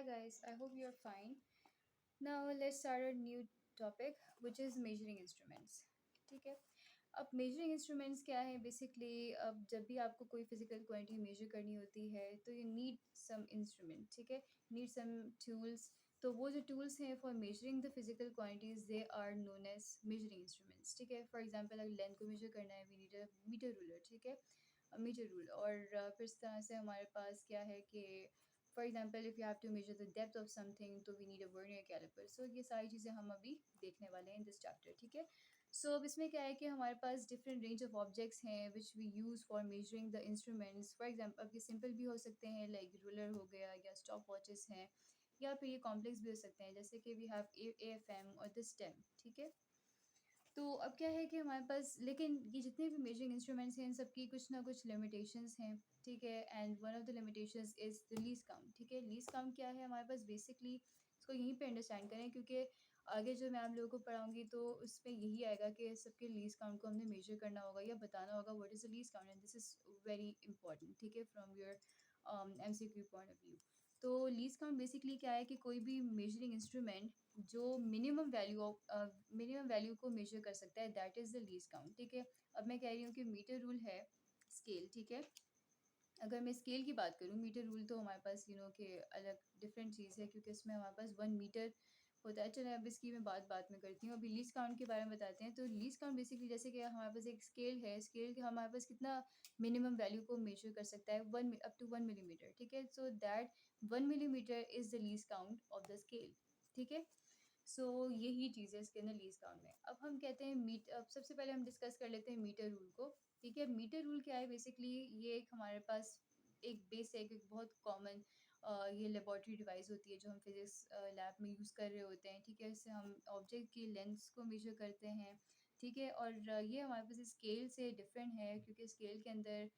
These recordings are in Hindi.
Hi guys, I hope you're fine. Now let's start a new topic which is measuring instruments. ठीक है. अब measuring instruments क्या है basically. अब जब भी आपको कोई physical quantity measure करनी होती है तो you need some instrument. ठीक है. Need some tools. तो वो जो tools हैं for measuring the physical quantities they are known as measuring instruments. ठीक है. For example अगर length को measure करना है we need a meter ruler. ठीक है. मीटर रूल और फिर इस तरह से हमारे पास क्या है कि for example if you have to measure the depth of something तो we need a vernier caliper. So ये सारी चीज़ें हम अभी देखने वाले हैं इन दिस चैप्टर. ठीक है. सो अब इसमें क्या है कि हमारे पास डिफरेंट रेंज ऑफ ऑब्जेक्ट्स हैं which we use for measuring the instruments. For example अब ये सिंपल भी हो सकते हैं लाइक रूलर हो गया या स्टॉप वॉचेस हैं या फिर ये कॉम्प्लेक्स भी हो सकते हैं जैसे कि वी हैव AFM और द स्टेम. ठीक है. तो अब क्या है कि हमारे पास लेकिन ये जितने भी मेजरिंग इंस्ट्रूमेंट्स हैं इन सबकी कुछ ना कुछ लिमिटेशंस हैं. ठीक है. And one of the limitations is the least count. ठीक है. लीस्ट काउंट क्या है हमारे पास बेसिकली इसको यहीं पे अंडरस्टैंड करें क्योंकि आगे जो मैं आप लोगों को पढ़ाऊँगी तो उसमें यही आएगा कि सबके लीस्ट काउंट को हमने मेजर करना होगा या बताना होगा what is the least count and this is very important. ठीक है. From your MCQ point of view. तो लीस्ट काउंट बेसिकली क्या है कि कोई भी मेजरिंग इंस्ट्रूमेंट जो मिनिमम वैल्यू को मेजर कर सकता है that is the least count. ठीक है. अब मैं कह रही हूँ कि मीटर रूल है स्केल. ठीक है. अगर मैं स्केल की बात करूँ मीटर रूल तो हमारे पास कि अलग डिफरेंट चीज़ है क्योंकि इसमें हमारे पास 1 मीटर होता है. चलो अब इसकी मैं बात में करती हूँ. अभी लीस्ट काउंट के बारे में बताते हैं. तो लीस्ट काउंट बेसिकली जैसे कि हमारे पास एक स्केल है. स्केल के हमारे पास कितना मिनिमम वैल्यू को मेजर कर सकता है वन अप टू 1 मिलीमीटर. ठीक है. So that 1 millimetre is the least count of the scale. ठीक है. सो यही चीज़ है इसके अंदर लीस्ट काउंट में. अब हम कहते हैं अब सबसे पहले हम डिस्कस कर लेते हैं मीटर रूल को. ठीक है. मीटर रूल क्या है बेसिकली ये एक हमारे पास एक बेसिक एक बहुत कॉमन ये लेबॉर्ट्री डिवाइस होती है जो हम फिजिक्स लैब में यूज़ कर रहे होते हैं. ठीक है. इससे हम ऑब्जेक्ट की लेंथ्स को मेजर करते हैं. ठीक है. और ये हमारे पास स्केल से डिफरेंट है क्योंकि स्केल के अंदर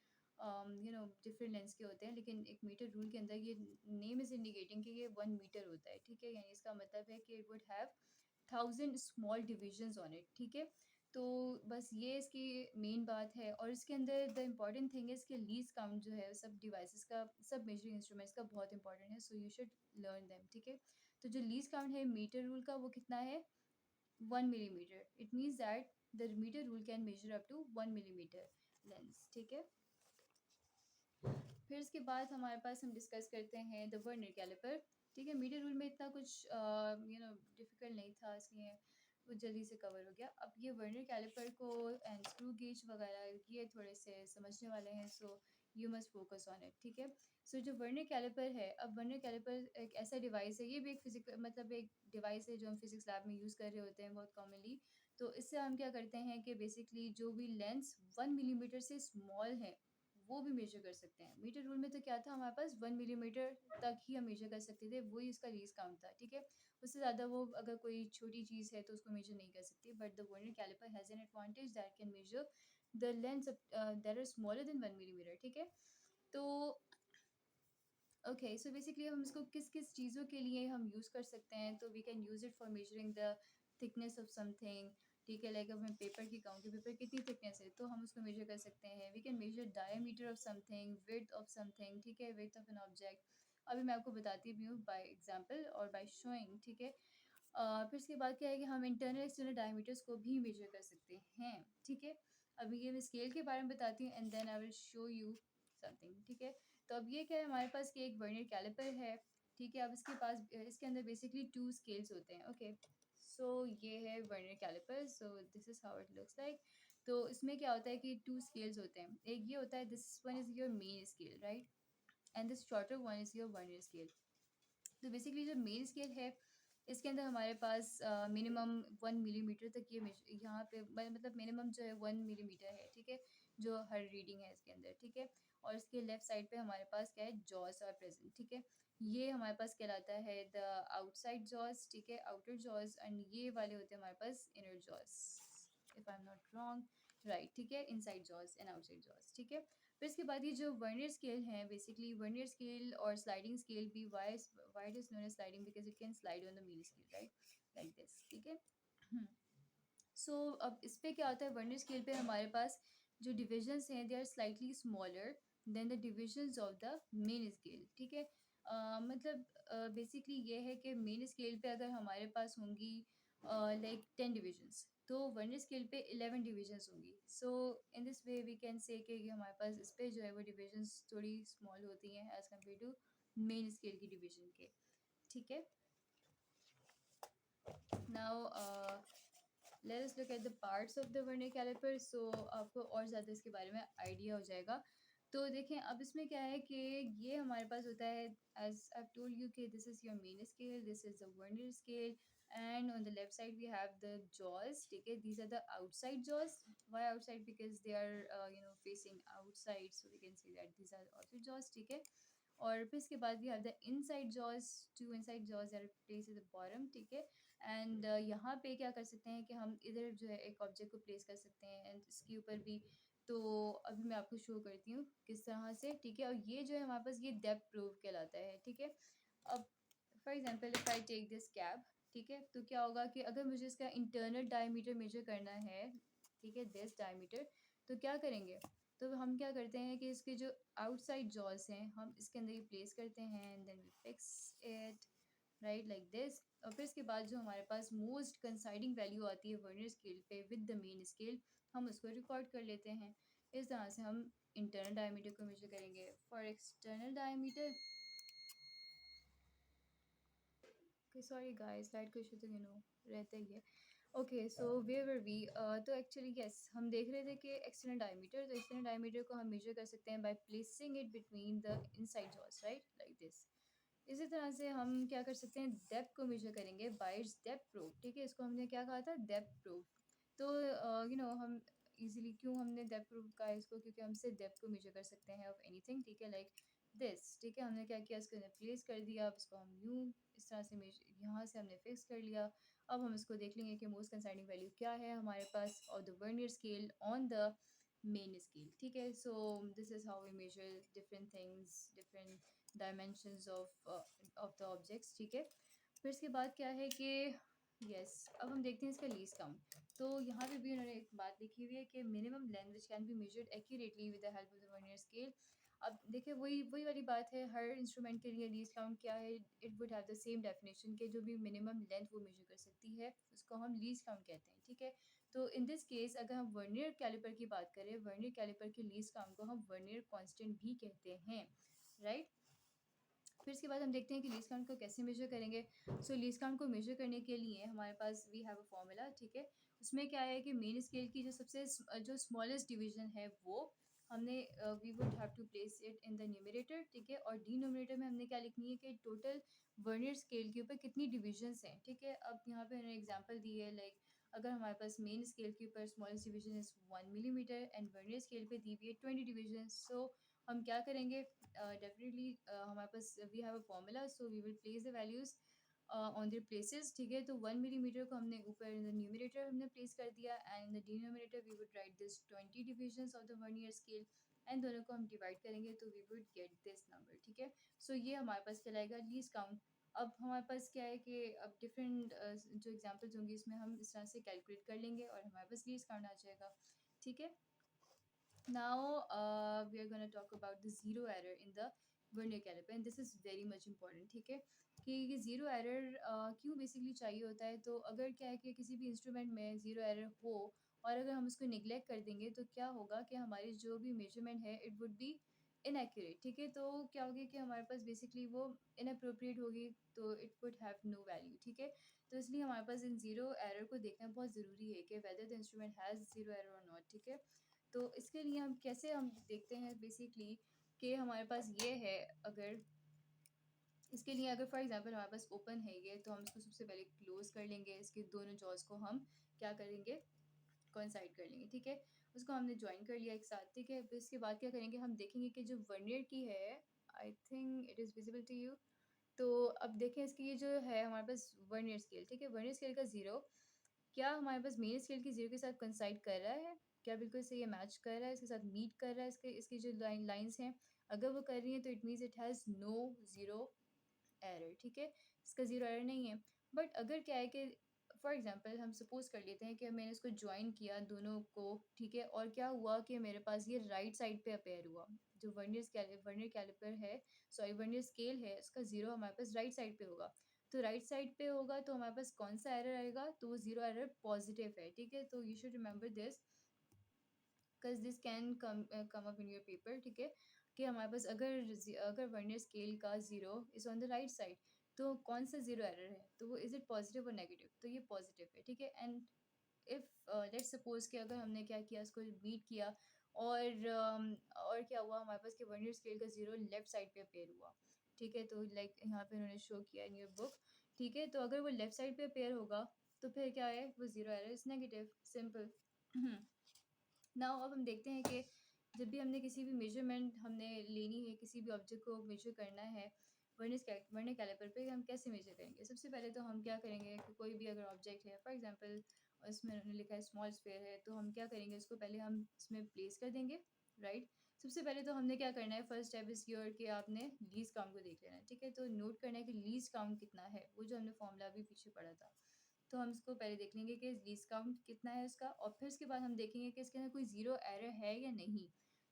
डिफरेंट लेंस के होते हैं लेकिन एक मीटर रूल के अंदर ये नेम इज़ इंडिकेटिंग कि ये 1 मीटर होता है. ठीक है. यानी इसका मतलब है कि it would have 1000 small divisions on it. ठीक है. तो बस ये इसकी मेन बात है और इसके अंदर द इम्पॉर्टेंट थिंग है इसके लीस्ट काउंट जो है सब डिवाइसेस का सब मेजरिंग इंस्ट्रूमेंट्स का बहुत इंपॉर्टेंट है. So you should learn them. ठीक है. तो जो लीस्ट काउंट है मीटर रूल का वो कितना है 1 millimetre. It means that the metre rule can measure up to 1 millimetre lens. ठीक है. फिर इसके बाद हमारे पास हम डिस्कस करते हैं द वर्नियर कैलिपर. ठीक है. मीटर रूल में इतना कुछ डिफ़िकल्ट नहीं था इसलिए वो जल्दी से कवर हो गया. अब ये वर्नियर कैलिपर को एंड स्क्रू गेज वगैरह ये थोड़े से समझने वाले हैं. So you must focus on it. ठीक है. सो जो वर्नियर कैलिपर है अब वर्नियर कैलिपर एक ऐसा डिवाइस है ये भी एक फिजिकल मतलब एक डिवाइस है जो हम फिजिक्स लैब में यूज़ कर रहे होते हैं बहुत कॉमनली. तो इससे हम क्या करते हैं कि बेसिकली जो भी लेंस 1 मिलीमीटर से स्मॉल है वो भी मेजर कर सकते हैं. मीटर रूल में तो क्या था हमारे पास 1 मिलीमीटर तक ही हम मेजर कर सकते थे. वही उसका लीस्ट काउंट था. ठीक है. उससे ज़्यादा वो अगर कोई छोटी चीज़ है तो उसको मेजर नहीं कर सकती. But the vernier caliper has an advantage that can measure the lens that are smaller than 1 millimetre. ठीक है. तो ओके. सो बेसिकली हम इसको किस किस चीज़ों के लिए हम यूज़ कर सकते हैं तो we can use it for measuring the thickness of something. ठीक है. लाइक अब मैं पेपर की कहूँ कि पेपर कितनी थिकनेस है तो हम उसको मेजर कर सकते हैं. We can measure diameter of something width of something. ठीक है. Width of an object. अभी मैं आपको बताती भी हूँ बाय एग्जांपल और बाय शोइंग. ठीक है. फिर इसके बाद क्या है कि हम इंटरनल एक्सटर्नल डायमीटर्स को भी मेजर कर सकते हैं. ठीक है. अभी ये मैं स्केल के बारे में बताती हूँ and then I will show you something. ठीक है. तो अब ये क्या है हमारे पास कि एक वर्नियर कैलिपर है. ठीक है. अब इसके पास इसके अंदर बेसिकली 2 स्केल्स होते हैं. ओके. सो ये है vernier caliper. So this is how it looks like. तो इसमें क्या होता है कि 2 स्केल्स होते हैं. एक ये होता है this one is your main scale right and this shorter one is your vernier scale. तो बेसिकली जो मेन स्केल है इसके अंदर हमारे पास मिनिमम 1 मिलीमीटर तक ये यहाँ पे मतलब मिनिमम जो है 1 मिलीमीटर है. ठीक है. जो हर रीडिंग है इसके अंदर. ठीक है. और इसके लेफ्ट साइड पे हमारे पास क्या है जॉस और प्रेजेंट. ठीक है. ये हमारे पास कहलाता है द आउटसाइड जॉस. ठीक है. आउटर जॉस एंड ये वाले होते हैं हमारे पास inner jaws if I am not wrong right. ठीक है. Inside jaws and outside jaws. ठीक है. फिर इसके बाद ये जो वर्नियर स्केल हैं बेसिकली वर्नियर स्केल और स्लाइडिंग स्केल भी why it is known as sliding because it can slide on the main scale right like this. ठीक है. सो अब इस पे क्या होता है वर्नियर स्केल पे हमारे पास जो डिविजन्स हैं they are slightly smaller than the divisions of the main scale. ठीक है. मतलब बेसिकली ये है कि मेन स्केल पे अगर हमारे पास होंगी लाइक 10 डिविजन्स, तो वर्नियर स्केल पे 11 डिविजन्स होंगी। So in this way we can say कि हमारे पास इस पे जो है वो डिविजन्स थोड़ी स्मॉल होती हैं as compare to main scale की डिवीजन के। ठीक है, now let us look at the parts of the vernier caliper, so आपको और ज़्यादा इसके बारे में आइडिया हो जाएगा। तो देखें अब इसमें क्या है कि ये हमारे पास होता है, एज आई टोल्ड यू कि this is your main scale, this is the vernier scale, and on the left side we have the jaws. ठीक है, these are the outside jaws. Why outside? Because they are facing outside, so we can say that these are outside jaws. ठीक है, और फिर इसके बाद we have the inside jaws, two inside jaws are place at the bottom. ठीक है, एंड यहाँ पे क्या कर सकते हैं कि हम इधर जो है एक ऑब्जेक्ट को प्लेस कर सकते हैं एंड इसके ऊपर भी। तो अभी मैं आपको शो करती हूँ किस तरह से। ठीक है, और ये जो है हमारे पास ये डेप्थ प्रूफ कहलाता है। ठीक है, अब for example if I take this cap, ठीक है, तो क्या होगा कि अगर मुझे इसका इंटरनल डायमीटर मेजर करना है, ठीक है, दिस डायमीटर, तो क्या करेंगे? तो हम क्या करते हैं कि इसके जो आउटसाइड जॉज हैं हम इसके अंदर ही प्लेस करते हैं and then we fix it right like this. और फिर इसके बाद जो हमारे पास मोस्ट कंसाइडिंग वैल्यू आती है वर्नियर स्केल पे विद द मेन स्केल, हम उसको रिकॉर्ड कर लेते हैं। इस तरह से हम इंटरनल डायमीटर को मेजर करेंगे। For external diameter, sorry guys light का इशू तो रहता ही है। Okay, so where were we, तो एक्चुअली यस हम देख रहे थे कि एक्सटर्नल डायमीटर, तो एक्सटर्नल डायमीटर को हम मेजर कर सकते हैं by placing it between the inside jaws right like this. इसी तरह से हम क्या कर सकते हैं, डेप्थ को मेजर करेंगे बाय इट्स डेप्थ प्रूफ। ठीक है, इसको हमने क्या कहा था, डेप्थ प्रूफ। तो हम इजीली क्यों हमने डेप्थ प्रूफ कहा है इसको, क्योंकि हम इससे डेप्थ को मेजर कर सकते हैं ऑफ एनीथिंग। ठीक है, लाइक दिस। ठीक है, हमने क्या किया, इसको प्लेस कर दिया, अब इसको हम यूँ इस तरह से मेजर, यहाँ से हमने फिक्स कर लिया। अब हम इसको देख लेंगे कि मोस्ट कंसाइडिंग वैल्यू क्या है हमारे पास और the vernier scale on the main scale. ठीक है, so this is how we measure different things, different dimensions of the objects. ठीक है, फिर इसके बाद क्या है कि यस अब हम देखते हैं इसका लीस्ट काउंट। तो यहाँ पे भी उन्होंने एक बात लिखी हुई है कि minimum length which can be measured accurately with the help of the vernier scale. अब देखिए वही वही वाली बात है, हर इंस्ट्रूमेंट के लिए लीस्ट काउंट क्या है, it would have the same definition के जो भी मिनिमम लेंथ वो मेजर कर सकती है उसको हम लीस्ट काउंट कहते हैं। ठीक है, तो इन दिस केस अगर हम वर्नियर कैलिपर की बात करें, वर्नियर कैलिपर के लीस्ट काउंट को हम वर्नियर कांस्टेंट भी कहते हैं राइट। फिर इसके बाद हम देखते हैं कि लीस्ट काउंट को कैसे मेजर करेंगे। सो लीस्ट काउंट को मेजर करने के लिए हमारे पास वी हैव अ फॉर्मूला। ठीक है, उसमें क्या है कि मेन स्केल की जो सबसे जो स्मॉलेस्ट डिवीजन है वो हमने we would have to place it in the numerator. ठीक है, और डिनोमिनेटर में हमने क्या लिखनी है कि टोटल वर्नियर स्केल के ऊपर कितनी डिविजन्स हैं। ठीक है, अब यहाँ पे उन्होंने एग्जांपल दी है, लाइक अगर हमारे पास मेन स्केल के ऊपर smallest division is 1 millimetre and vernier scale पे दी हुई है 20 डिवीजन। सो हम क्या करेंगे, डेफिनेटली हमारे पास we have a formula, so we will place the values on their places. ठीक है, तो 1 मिलीमीटर को हमने ऊपर इन द न्यूमरेटर हमने प्लेस कर दिया and in the denominator we would write this 20 divisions of the vernier scale and दोनों को हम डिवाइड करेंगे तो we would get this number. ठीक है, सो ये हमारे पास कहलाएगा लीस्ट काउंट। अब हमारे पास क्या है कि अब डिफरेंट जो एग्जांपल्स होंगी इसमें हम इस तरह से कैलकुलेट कर लेंगे और हमारे पास लीस्ट काउंट आ जाएगा। ठीक है, now we are going to talk about the zero error in the vernier caliper and this is very much important। ठीक है, कि ये ज़ीरो एरर क्यों बेसिकली चाहिए होता है, तो अगर क्या है कि किसी भी इंस्ट्रूमेंट में ज़ीरो एरर हो और अगर हम उसको निगलेक्ट कर देंगे तो क्या होगा कि हमारी जो भी मेजरमेंट है इट वुड बी इनएक्यूरेट। ठीक है, तो क्या होगी कि हमारे पास बेसिकली वो इनअप्रोप्रिएट होगी, तो it would have no value. ठीक है, तो इसलिए हमारे पास इन ज़ीरो एरर को देखना बहुत ज़रूरी है कि whether the instrument has zero error और नॉट। ठीक है, तो इसके लिए हम कैसे हम देखते हैं बेसिकली कि हमारे पास ये है, अगर इसके लिए अगर फॉर एग्जांपल हमारे पास ओपन है ये, तो हम इसको सबसे पहले क्लोज कर लेंगे, इसके दोनों जॉज को हम क्या करेंगे, कोइंसाइड कर लेंगे। ठीक है, उसको हमने ज्वाइन कर लिया एक साथ। ठीक है, फिर इसके बाद क्या करेंगे, हम देखेंगे कि जो वर्नियर की है, I think it is visible to you. तो अब देखें इसकी ये जो है हमारे पास वर्नियर स्केल। ठीक है, वर्नियर स्केल का ज़ीरो क्या हमारे पास मेन स्केल की ज़ीरो के साथ कंसाइड कर रहा है, क्या बिल्कुल से ये मैच कर रहा है, इसके साथ मीट कर रहा है, इसके इसकी जो लाइंस हैं अगर वो कर रही हैं तो it means it has no zero error. ठीक है, इसका ज़ीरो एरर नहीं है। बट अगर क्या है कि फॉर एग्जांपल हम सपोज़ कर लेते हैं कि मैंने इसको जॉइन किया दोनों को, ठीक है? और क्या हुआ कि मेरे पास ये राइट साइड पे अपीयर हुआ। जो वर्नियर कैलिपर है, सॉरी वर्नियर स्केल है, इसका ज़ीरो हमारे पास राइट साइड पे होगा। तो राइट साइड पे होगा तो हमारे पास कौन-सा एरर आएगा? तो वो ज़ीरो एरर पॉज़िटिव है, ठीक है? तो you should remember this, 'cause this can come up in your paper, ठीक है? कि हमारे पास अगर वर्नियर स्केल का zero is on the right side, तो कौन सा ज़ीरो एरर है? तो वो इज़ इट पॉज़िटिव और नेगेटिव? तो ये पॉज़िटिव है, ठीक है? एंड इफ़ लेट्स सपोज़ कि अगर हमने क्या किया, इसको बीट किया और क्या हुआ हमारे पास कि वर्नियर स्केल का ज़ीरो लेफ्ट साइड पे अपीयर हुआ, ठीक है? तो लाइक यहाँ पे उन्होंने शो किया इन योर बुक, ठीक है? तो अगर वो लेफ्ट साइड पे अपीयर होगा, तो फिर क्या है? वो zero error is negative, simple. Now अब हम देखते हैं कि जब भी हमने किसी भी मेजरमेंट हमने लेनी है, किसी भी ऑब्जेक्ट को मेजर करना है, वर्नियर कैलिपर पे हम कैसे मेजर करेंगे? सबसे पहले तो हम क्या करेंगे कि कोई भी अगर ऑब्जेक्ट है, फॉर एग्जांपल इसमें उन्होंने लिखा है स्मॉल स्फीयर है, तो हम क्या करेंगे, उसको पहले हम इसमें प्लेस कर देंगे, राइट? सबसे पहले तो हमने क्या करना है, फर्स्ट स्टेप इज़ योर कि आपने लीस्ट काउंट को देख लेना है, ठीक है? तो नोट करना है कि लीस्ट काउंट कितना है, वो जो हमने फॉर्मूला अभी पीछे पढ़ा था। तो हम इसको पहले देख लेंगे कि लीस्ट काउंट कितना है इसका, और फिर उसके बाद हम देखेंगे कि इसके अंदर कोई ज़ीरो एरर है या नहीं।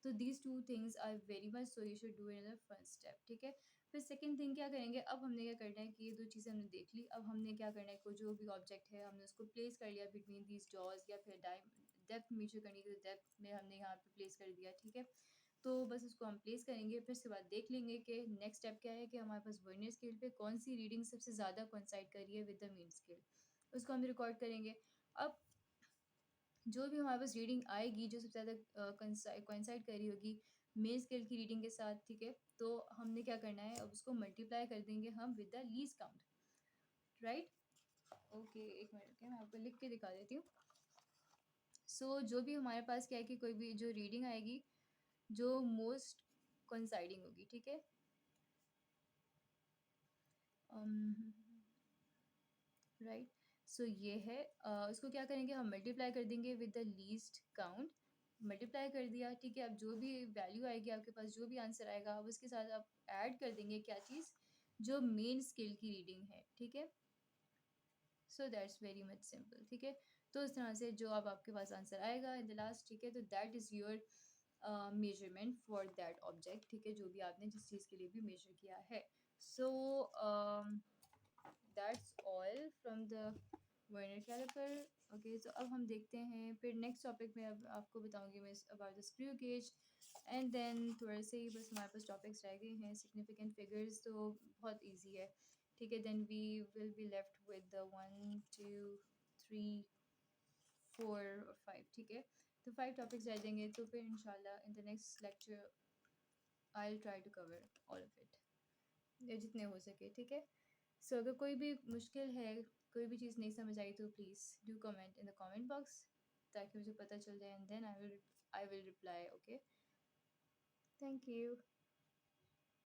तो these two things are very much, so you should do in the first step, ठीक है? फिर सेकंड थिंग क्या करेंगे, अब हमने क्या करना है कि ये दो चीज़ें हमने देख ली, अब हमने क्या करना है, कोई जो भी ऑब्जेक्ट है हमने उसको प्लेस कर लिया बिटवीन दीज डॉज, या फिर डेप्थ मेजर करनी है तो डेप्थ में हमने यहाँ पे प्लेस कर दिया, ठीक है? तो बस उसको हम प्लेस करेंगे, फिर उसके बाद देख लेंगे कि नेक्स्ट स्टेप क्या है कि हमारे पास वर्नियर स्केल पे कौन सी रीडिंग सबसे ज़्यादा कोइंसाइड कर रही है विद द मीन स्केल, उसको हम रिकॉर्ड करेंगे। अब जो भी हमारे पास रीडिंग आएगी जो सबसे ज़्यादा कोइंसाइड कर रही होगी मेन स्केल की रीडिंग के साथ, ठीक है? तो हमने क्या करना है, अब उसको मल्टीप्लाई कर देंगे हम with the least count, right? Okay, एक मिनट, ओके, मैं आपको लिख के दिखा देती हूँ। सो जो भी हमारे पास क्या है कि कोई भी जो रीडिंग आएगी जो मोस्ट कोइंसाइडिंग होगी, ठीक है? राइट, सो ये है, उसको क्या करेंगे, हम मल्टीप्लाई कर देंगे with the least count. Multiply कर दिया, ठीक है? अब जो भी वैल्यू आएगी आपके पास, जो भी आंसर आएगा, अब उसके साथ आप ऐड कर देंगे क्या चीज़, जो मेन स्केल की रीडिंग है, ठीक है? So that's very much simple, ठीक है? तो इस तरह से जो अब आपके पास आंसर आएगा इन द लास्ट, ठीक है? तो that is your measurement for that object, ठीक है? जो भी आपने जिस चीज़ के लिए भी मेजर किया है। So that's all from the vernier caliper. Okay, so अब हम देखते हैं फिर नेक्स्ट टॉपिक में, अब आपको बताऊंगी मैं about the screw gauge, and then थोड़े से ही बस हमारे पास टॉपिक्स रह गए हैं। सिग्निफिकेंट फिगर्स तो बहुत इजी है, ठीक है? Then we will be left with the 1 2 3 4 और 5, ठीक है? तो 5 टॉपिक्स रह जाएंगे, तो फिर इंशाल्लाह in the next lecture I will try to cover all of it, या जितने हो सके, ठीक है? सो अगर कोई भी मुश्किल है, कोई भी चीज़ नहीं समझ आई, तो please do comment in the comment box, ताकि मुझे पता चल जाए, and then I will reply, okay? Thank you.